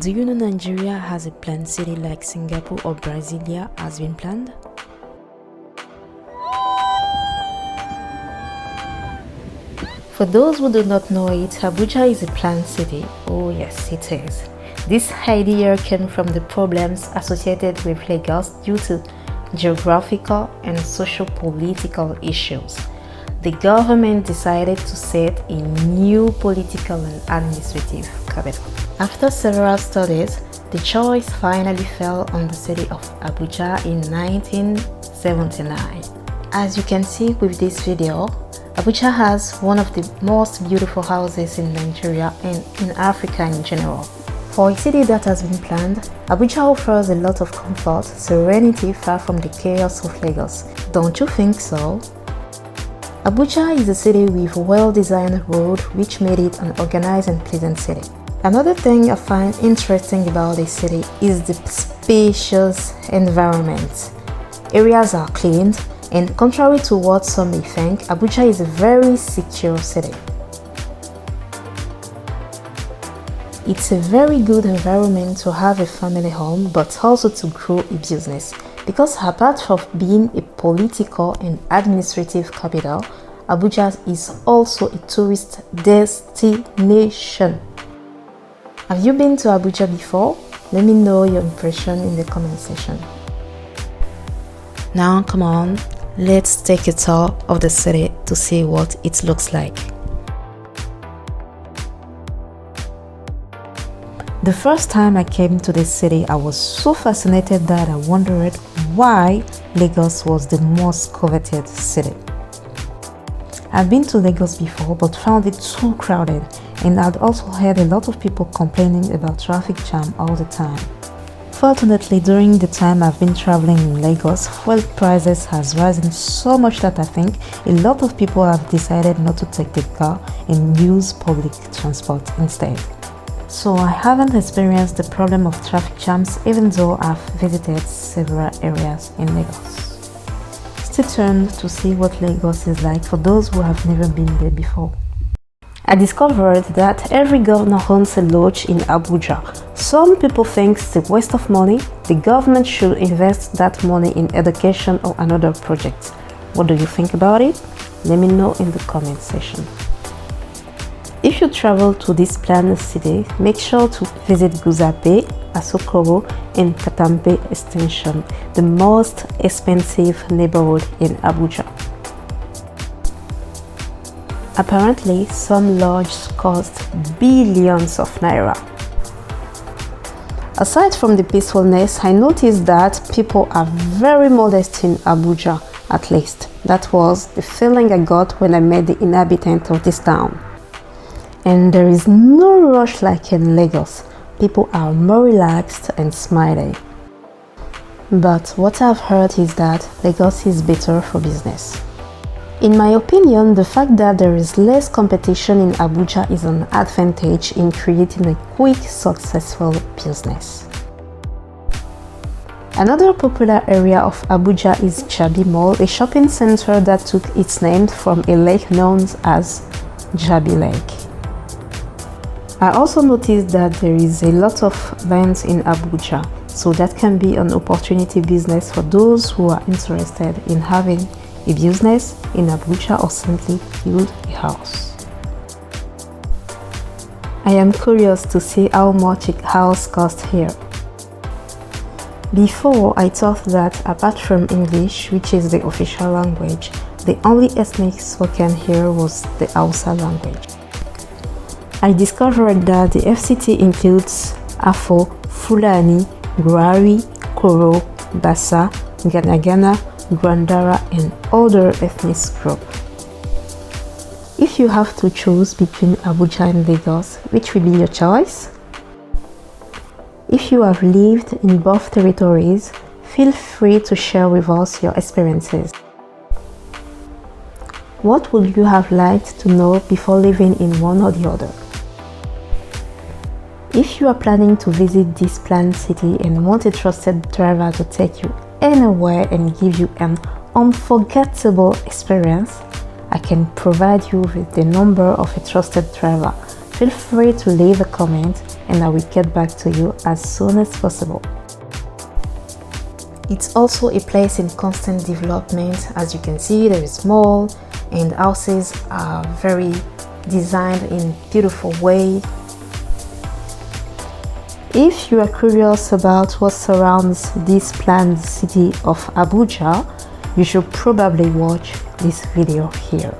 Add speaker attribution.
Speaker 1: Do you know Nigeria has a planned city like Singapore or Brasilia has been planned? For those who do not know it, Abuja is a planned city. Oh yes, it is. This idea came from the problems associated with Lagos due to geographical and socio-political issues. The government decided to set a new political and administrative capital. After several studies, the choice finally fell on the city of Abuja in 1979. As you can see with this video, Abuja has one of the most beautiful houses in Nigeria and in Africa in general. For a city that has been planned, Abuja offers a lot of comfort, serenity far from the chaos of Lagos. Don't you think so? Abuja is a city with a well-designed road which made it an organized and pleasant city. Another thing I find interesting about this city is the spacious environment. Areas are cleaned, and contrary to what some may think, Abuja is a very secure city. It's a very good environment to have a family home, but also to grow a business. Because apart from being a political and administrative capital, Abuja is also a tourist destination. Have you been to Abuja before? Let me know your impression in the comment section. Now come on, let's take a tour of the city to see what it looks like. The first time I came to this city, I was so fascinated that I wondered why Lagos was the most coveted city. I've been to Lagos before but found it too crowded, and I'd also heard a lot of people complaining about traffic jam all the time. Fortunately, during the time I've been traveling in Lagos, fuel prices has risen so much that I think a lot of people have decided not to take the car and use public transport instead. So I haven't experienced the problem of traffic jams even though I've visited several areas in Lagos. Stay tuned to see what Lagos is like for those who have never been there before. I discovered that every governor owns a lodge in Abuja. Some people think it's a waste of money. The government should invest that money in education or another project. What do you think about it? Let me know in the comment section. If you travel to this planned city, make sure to visit Guzape, Asokoro, and Katampe Extension, the most expensive neighborhood in Abuja. Apparently, some lodges cost billions of naira. Aside from the peacefulness, I noticed that people are very modest in Abuja, at least. That was the feeling I got when I met the inhabitants of this town. And there is no rush like in Lagos. People are more relaxed and smiling. But what I've heard is that Lagos is better for business. In my opinion, the fact that there is less competition in Abuja is an advantage in creating a quick, successful business. Another popular area of Abuja is Jabi Mall, a shopping center that took its name from a lake known as Jabi Lake. I also noticed that there is a lot of banks in Abuja, so that can be an opportunity business for those who are interested in having a business in Abuja or simply build a house. I am curious to see how much a house costs here. Before, I thought that apart from English, which is the official language, the only ethnic spoken here was the Hausa language. I discovered that the FCT includes Afo, Fulani, Gwari, Koro, Bassa, Ganagana, Grandara, and other ethnic groups. If you have to choose between Abuja and Lagos, which will be your choice? If you have lived in both territories, feel free to share with us your experiences. What would you have liked to know before living in one or the other? If you are planning to visit this planned city and want a trusted driver to take you anywhere and give you an unforgettable experience, I can provide you with the number of a trusted driver. Feel free to leave a comment and I will get back to you as soon as possible. It's also a place in constant development. As you can see, there is mall and houses are very designed in beautiful way. If you are curious about what surrounds this planned city of Abuja, you should probably watch this video here.